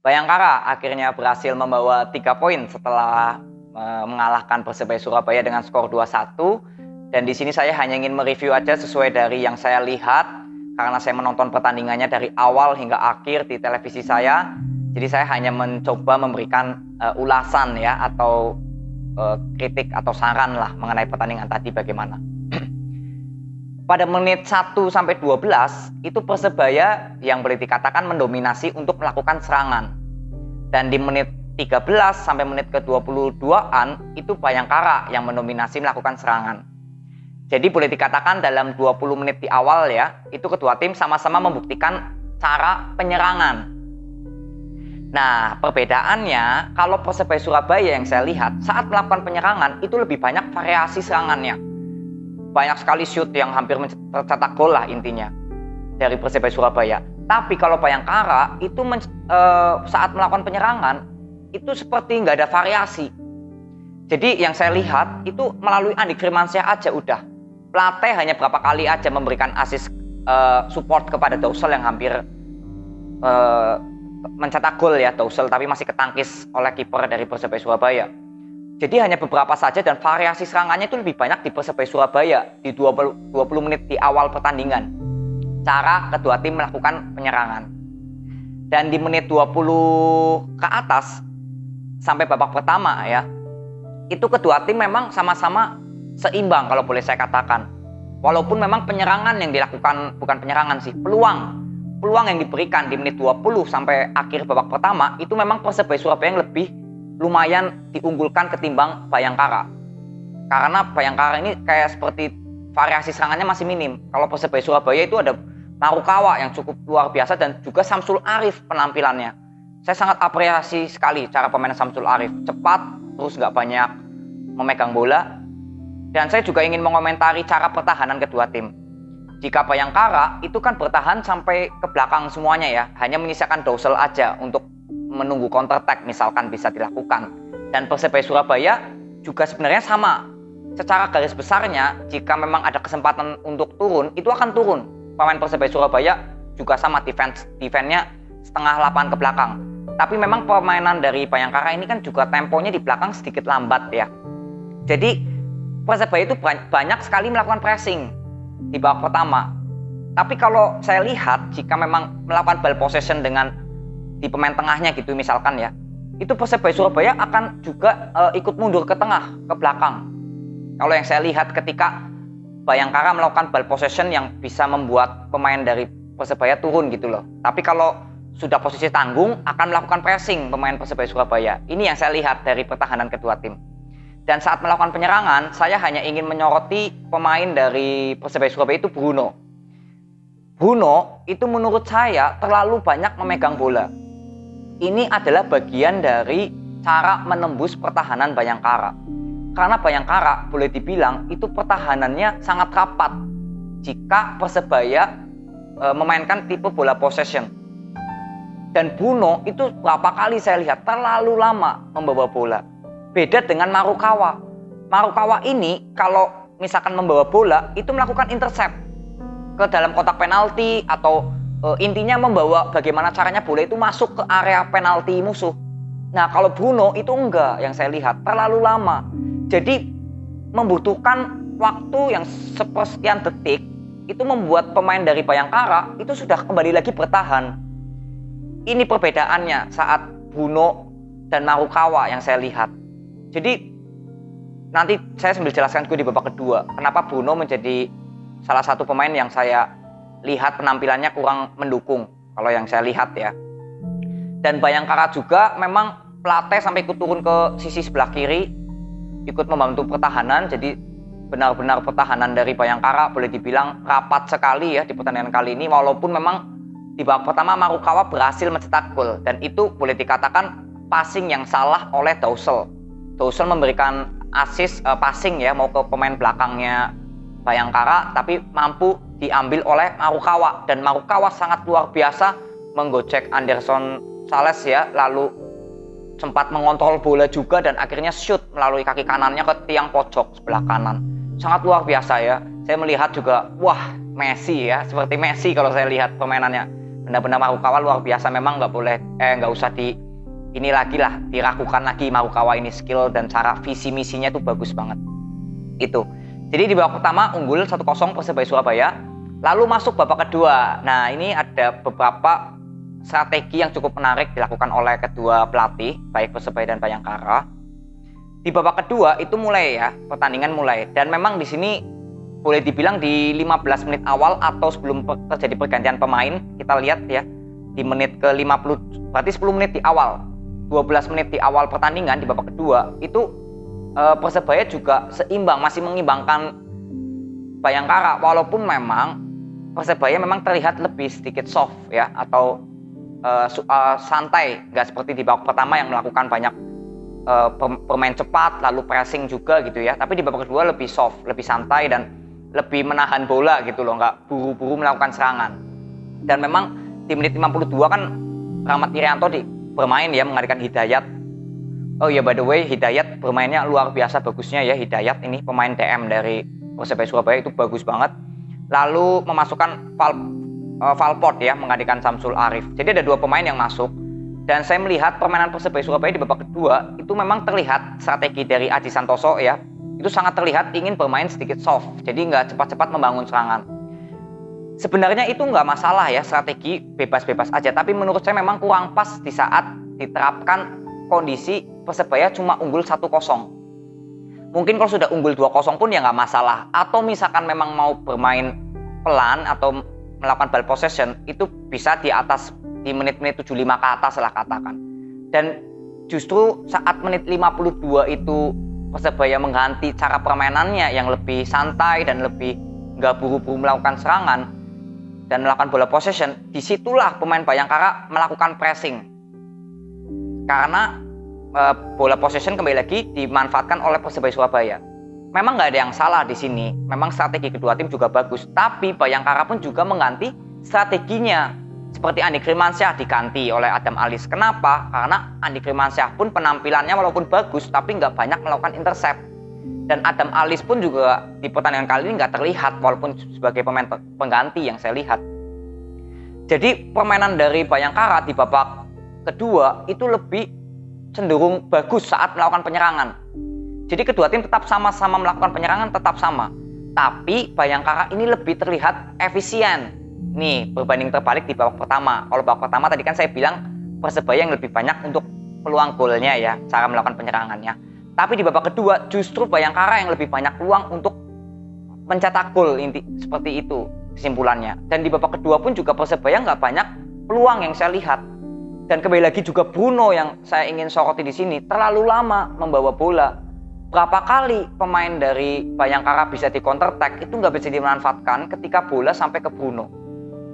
Bayangkara akhirnya berhasil membawa 3 poin setelah mengalahkan Persebaya Surabaya dengan skor 2-1. Dan di sini saya hanya ingin mereview aja sesuai dari yang saya lihat karena saya menonton pertandingannya dari awal hingga akhir di televisi saya. Jadi saya hanya mencoba memberikan ulasan ya atau kritik atau saran lah mengenai pertandingan tadi bagaimana. Pada menit 1 sampai 12 itu Persebaya yang boleh dikatakan mendominasi untuk melakukan serangan. Dan di menit 13 sampai menit ke-22-an itu Bayangkara yang mendominasi melakukan serangan. Jadi boleh dikatakan dalam 20 menit di awal ya, itu kedua tim sama-sama membuktikan cara penyerangan. Nah, perbedaannya kalau Persebaya Surabaya yang saya lihat saat melakukan penyerangan itu lebih banyak variasi serangannya. Banyak sekali shoot yang hampir tercetak gol lah intinya dari Persebaya Surabaya. Tapi kalau Bayangkara itu saat melakukan penyerangan itu seperti nggak ada variasi. Jadi yang saya lihat itu melalui Andi Firmansyah aja udah. Plate hanya berapa kali aja memberikan assist support kepada Dousel yang hampir mencetak gol ya Dousel, tapi masih ketangkis oleh kiper dari Persebaya Surabaya. Jadi hanya beberapa saja dan variasi serangannya itu lebih banyak di Persebaya Surabaya di 20 menit di awal pertandingan. Cara kedua tim melakukan penyerangan. Dan di menit 20 ke atas sampai babak pertama ya, itu kedua tim memang sama-sama seimbang kalau boleh saya katakan. Walaupun memang penyerangan yang dilakukan, bukan penyerangan sih, peluang yang diberikan di menit 20 sampai akhir babak pertama itu memang Persebaya Surabaya yang lebih lumayan diunggulkan ketimbang Bayangkara. Karena Bayangkara ini kayak seperti variasi serangannya masih minim. Kalau Persebaya Surabaya itu ada Marukawa yang cukup luar biasa dan juga Samsul Arif penampilannya. Saya sangat apresiasi sekali cara pemain Samsul Arif. Cepat, terus nggak banyak memegang bola. Dan saya juga ingin mengomentari cara pertahanan kedua tim. Jika Bayangkara itu kan bertahan sampai ke belakang semuanya ya. Hanya menyisakan Dousel aja untuk menunggu counter attack misalkan bisa dilakukan. Dan Persebaya Surabaya juga sebenarnya sama. Secara garis besarnya jika memang ada kesempatan untuk turun, itu akan turun. Pemain Persebaya Surabaya juga sama defense-nya setengah lapangan ke belakang. Tapi memang permainan dari Bayangkara ini kan juga temponya di belakang sedikit lambat ya. Jadi Persebaya itu banyak sekali melakukan pressing di babak pertama. Tapi kalau saya lihat jika memang melakukan ball possession dengan di pemain tengahnya gitu misalkan ya, itu Persebaya Surabaya akan juga ikut mundur ke tengah, ke belakang. Kalau yang saya lihat ketika Bayangkara melakukan ball possession yang bisa membuat pemain dari Persebaya turun gitu loh. Tapi kalau sudah posisi tanggung akan melakukan pressing pemain Persebaya Surabaya. Ini yang saya lihat dari pertahanan kedua tim. Dan saat melakukan penyerangan, saya hanya ingin menyoroti pemain dari Persebaya Surabaya itu Bruno. Bruno itu menurut saya terlalu banyak memegang bola. Ini adalah bagian dari cara menembus pertahanan Bayangkara. Karena Bayangkara boleh dibilang itu pertahanannya sangat rapat jika Persebaya memainkan tipe bola possession. Dan Bruno itu berapa kali saya lihat terlalu lama membawa bola. Beda dengan Marukawa. Marukawa ini kalau misalkan membawa bola itu melakukan intercept ke dalam kotak penalti atau intinya membawa bagaimana caranya bola itu masuk ke area penalti musuh. Nah kalau Bruno itu enggak, yang saya lihat terlalu lama. Jadi membutuhkan waktu yang sepersekian detik itu membuat pemain dari Bayangkara itu sudah kembali lagi bertahan. Ini perbedaannya saat Bruno dan Marukawa yang saya lihat. Jadi nanti saya sambil jelaskan di babak kedua kenapa Bruno menjadi salah satu pemain yang saya lihat penampilannya kurang mendukung kalau yang saya lihat ya. Dan Bayangkara juga memang Plate sampai ikut turun ke sisi sebelah kiri ikut membantu pertahanan. Jadi benar-benar pertahanan dari Bayangkara boleh dibilang rapat sekali ya di pertandingan kali ini, walaupun memang di babak pertama Marukawa berhasil mencetak gol dan itu boleh dikatakan passing yang salah oleh Dousel. Dousel memberikan assist passing ya mau ke pemain belakangnya Bayangkara tapi mampu diambil oleh Marukawa dan Marukawa sangat luar biasa menggocek Anderson Sales ya, lalu sempat mengontrol bola juga dan akhirnya shoot melalui kaki kanannya ke tiang pojok sebelah kanan. Sangat luar biasa ya. Saya melihat juga wah Messi ya, seperti Messi kalau saya lihat permainannya. benar-benar Marukawa luar biasa. Memang nggak usah diragukan lagi Marukawa ini, skill dan cara visi misinya itu bagus banget. Itu. Jadi di babak pertama unggul 1-0 Persebaya Surabaya. Lalu masuk babak kedua. Nah, ini ada beberapa strategi yang cukup menarik dilakukan oleh kedua pelatih, baik Persebaya dan Bayangkara. Di babak kedua itu pertandingan mulai. Dan memang di sini boleh dibilang di 15 menit awal atau sebelum terjadi pergantian pemain, kita lihat ya, di menit ke 50, berarti 10 menit di awal, 12 menit di awal pertandingan di babak kedua, itu Persebaya juga seimbang, masih mengimbangkan Bayangkara, walaupun memang Persebaya memang terlihat lebih sedikit soft ya, atau santai, nggak seperti di babak pertama yang melakukan banyak bermain cepat, lalu pressing juga gitu ya. Tapi di babak kedua lebih soft, lebih santai, dan lebih menahan bola gitu loh, nggak buru-buru melakukan serangan. Dan memang di menit 52 kan Rahmat Irianto bermain ya, menggantikan Hidayat. Oh ya, by the way, Hidayat bermainnya luar biasa bagusnya ya. Hidayat ini pemain DM dari Persebaya Surabaya itu bagus banget. Lalu memasukkan Valport ya, menggantikan Samsul Arif. Jadi ada 2 pemain yang masuk. Dan saya melihat permainan Persebaya Surabaya di babak kedua itu memang terlihat strategi dari Aji Santoso ya, itu sangat terlihat ingin bermain sedikit soft, jadi nggak cepat-cepat membangun serangan. Sebenarnya itu nggak masalah ya, strategi bebas-bebas aja, tapi menurut saya memang kurang pas di saat diterapkan kondisi Persebaya cuma unggul 1-0. Mungkin kalau sudah unggul 2-0 pun ya nggak masalah, atau misalkan memang mau bermain pelan atau melakukan ball possession, itu bisa di menit-menit 75 ke atas lah katakan. Dan justru saat menit 52 itu Persebaya mengganti cara permainannya yang lebih santai dan lebih nggak buru-buru melakukan serangan dan melakukan bola possession, disitulah pemain Bayangkara melakukan pressing. Karena bola possession kembali lagi dimanfaatkan oleh Persebaya Surabaya. Memang nggak ada yang salah di sini, memang strategi kedua tim juga bagus, tapi Bayangkara pun juga mengganti strateginya. Seperti Andi Firmansyah diganti oleh Adam Alis. Kenapa? Karena Andi Firmansyah pun penampilannya walaupun bagus, tapi nggak banyak melakukan intercept. Dan Adam Alis pun juga di pertandingan kali ini nggak terlihat, walaupun sebagai pemain pengganti yang saya lihat. Jadi permainan dari Bayangkara di babak kedua itu lebih cenderung bagus saat melakukan penyerangan. Jadi kedua tim tetap sama-sama melakukan penyerangan, tetap sama. Tapi Bayangkara ini lebih terlihat efisien. Nih, berbanding terbalik di babak pertama. Kalau babak pertama tadi kan saya bilang Persebaya yang lebih banyak untuk peluang golnya ya, cara melakukan penyerangannya. Tapi di babak kedua justru Bayangkara yang lebih banyak peluang untuk mencetak gol, seperti itu kesimpulannya. Dan di babak kedua pun juga Persebaya nggak banyak peluang yang saya lihat. Dan kembali lagi juga Bruno yang saya ingin soroti di sini, terlalu lama membawa bola. Berapa kali pemain dari Bayangkara bisa di counter attack itu nggak bisa dimanfaatkan ketika bola sampai ke Bruno.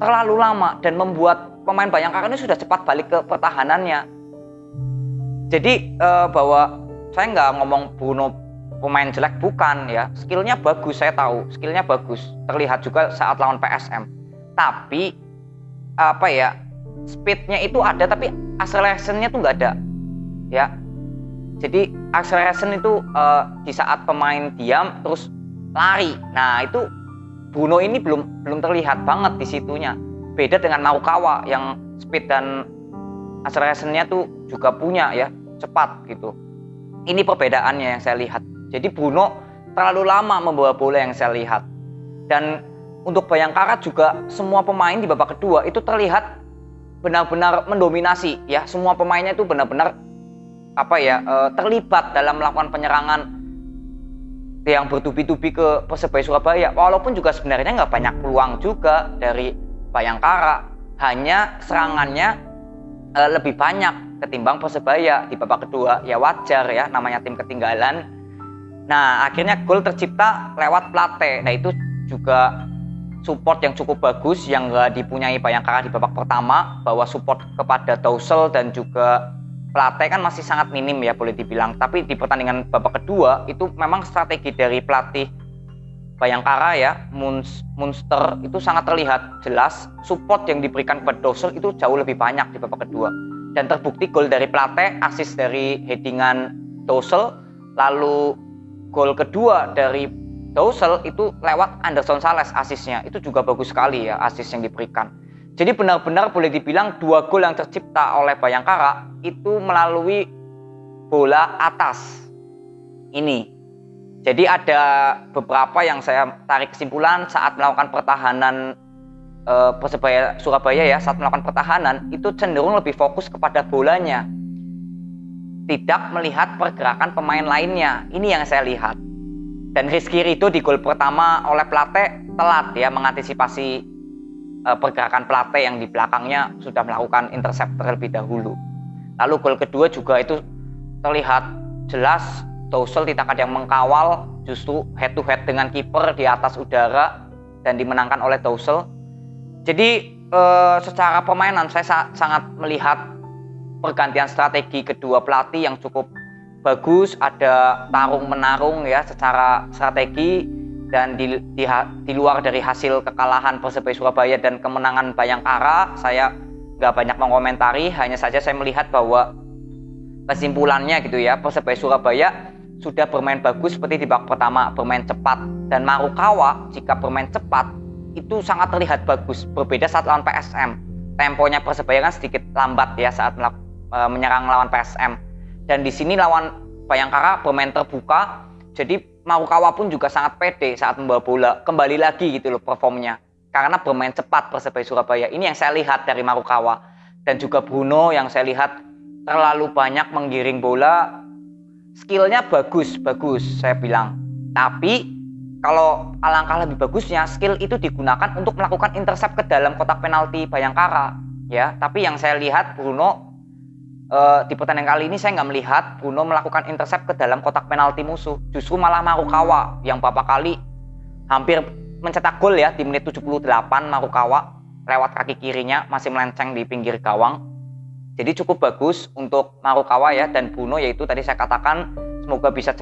Terlalu lama dan membuat pemain Bayangkara ini sudah cepat balik ke pertahanannya. Jadi bahwa saya nggak ngomong Bruno pemain jelek, bukan ya, skillnya bagus, saya tahu skillnya bagus, terlihat juga saat lawan PSM. Tapi speednya itu ada tapi acceleration-nya tuh nggak ada ya. Jadi acceleration itu di saat pemain diam terus lari. Nah itu Bruno ini belum terlihat banget di situnya. Beda dengan Marukawa yang speed dan acceleration-nya tuh juga punya ya, cepat gitu. Ini perbedaannya yang saya lihat. Jadi Bruno terlalu lama membawa bola yang saya lihat. Dan untuk Bayangkara juga semua pemain di babak kedua itu terlihat benar-benar mendominasi ya. Semua pemainnya itu benar-benar terlibat dalam melakukan penyerangan yang bertubi-tubi ke Persebaya Surabaya, walaupun juga sebenarnya nggak banyak peluang juga dari Bayangkara, hanya serangannya lebih banyak ketimbang Persebaya di babak kedua. Ya wajar ya, namanya tim ketinggalan. Nah akhirnya gol tercipta lewat Plate. Nah itu juga support yang cukup bagus yang nggak dipunyai Bayangkara di babak pertama, bahwa support kepada Tausel dan juga Plate kan masih sangat minim ya boleh dibilang. Tapi di pertandingan babak kedua itu memang strategi dari pelatih Bayangkara ya, Munster itu sangat terlihat jelas. Support yang diberikan kepada Tausel itu jauh lebih banyak di babak kedua. Dan terbukti gol dari Plate, assist dari headingan Tausel, lalu gol kedua dari Tausel itu lewat Anderson Sales assistnya. Itu juga bagus sekali ya assist yang diberikan. Jadi benar-benar boleh dibilang 2 gol yang tercipta oleh Bayangkara itu melalui bola atas ini. Jadi ada beberapa yang saya tarik kesimpulan saat melakukan pertahanan Persebaya Surabaya ya, saat melakukan pertahanan itu cenderung lebih fokus kepada bolanya, tidak melihat pergerakan pemain lainnya. Ini yang saya lihat. Dan Rizky Ridho di gol pertama oleh Plate telat ya mengantisipasi pergerakan Plate yang di belakangnya sudah melakukan intercept terlebih dahulu. Lalu gol kedua juga itu terlihat jelas Dousel tidak ada yang mengkawal, justru head to head dengan kiper di atas udara dan dimenangkan oleh Dousel. Jadi secara permainan saya sangat melihat pergantian strategi kedua pelatih yang cukup bagus, ada tarung menarung ya secara strategi. Dan di luar dari hasil kekalahan Persebaya Surabaya dan kemenangan Bayangkara, saya nggak banyak mengomentari, hanya saja saya melihat bahwa kesimpulannya gitu ya, Persebaya Surabaya sudah bermain bagus seperti di babak pertama, bermain cepat. Dan Marukawa jika bermain cepat itu sangat terlihat bagus, berbeda saat lawan PSM. Temponya Persebaya kan sedikit lambat ya saat menyerang lawan PSM. Dan di sini lawan Bayangkara bermain terbuka, jadi Marukawa pun juga sangat pede saat membawa bola. Kembali lagi gitu loh performnya. Karena bermain cepat Persebaya Surabaya. Ini yang saya lihat dari Marukawa. Dan juga Bruno yang saya lihat terlalu banyak menggiring bola. Skillnya bagus saya bilang. Tapi kalau alangkah lebih bagusnya, skill itu digunakan untuk melakukan intercept ke dalam kotak penalti Bayangkara. Ya, tapi yang saya lihat Bruno di pertandingan kali ini saya nggak melihat Bruno melakukan intercept ke dalam kotak penalti musuh. Justru malah Marukawa yang beberapa kali hampir mencetak gol ya di menit 78. Marukawa lewat kaki kirinya masih melenceng di pinggir gawang. Jadi cukup bagus untuk Marukawa ya, dan Bruno yaitu tadi saya katakan semoga bisa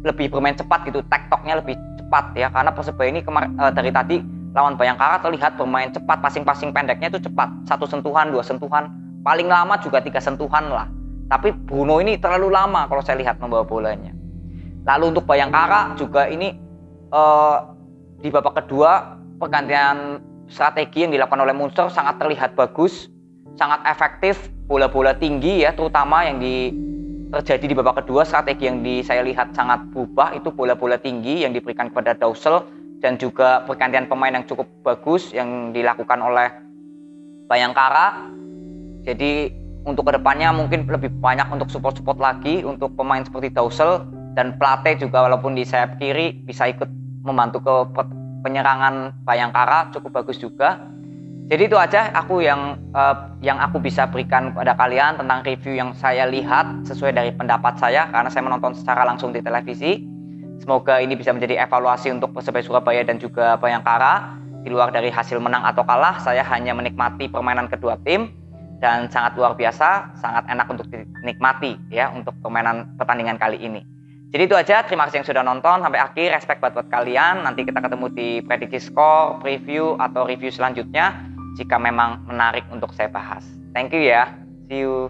lebih bermain cepat gitu, tektoknya lebih cepat ya, karena Persebaya ini dari tadi lawan Bayangkara terlihat bermain cepat, passing pendeknya itu cepat, 1 sentuhan 2 sentuhan. Paling lama juga 3 sentuhan lah. Tapi Bruno ini terlalu lama kalau saya lihat membawa bolanya. Lalu untuk Bayangkara juga ini di babak kedua pergantian strategi yang dilakukan oleh Munster sangat terlihat bagus, sangat efektif, bola-bola tinggi ya, terutama yang terjadi di babak kedua. Strategi yang saya lihat sangat berubah itu bola-bola tinggi yang diberikan kepada Dousel, dan juga pergantian pemain yang cukup bagus yang dilakukan oleh Bayangkara. Jadi untuk kedepannya mungkin lebih banyak untuk support lagi untuk pemain seperti Dousel, dan Plate juga walaupun di sayap kiri bisa ikut membantu ke penyerangan Bayangkara, cukup bagus juga. Jadi itu aja yang aku bisa berikan kepada kalian tentang review yang saya lihat sesuai dari pendapat saya karena saya menonton secara langsung di televisi. Semoga ini bisa menjadi evaluasi untuk Persebaya Surabaya dan juga Bayangkara. Di luar dari hasil menang atau kalah, saya hanya menikmati permainan kedua tim. Dan sangat luar biasa, sangat enak untuk dinikmati ya untuk pertandingan kali ini. Jadi itu aja, terima kasih yang sudah nonton sampai akhir, respect buat kalian. Nanti kita ketemu di prediksi skor, preview atau review selanjutnya jika memang menarik untuk saya bahas. Thank you ya, see you.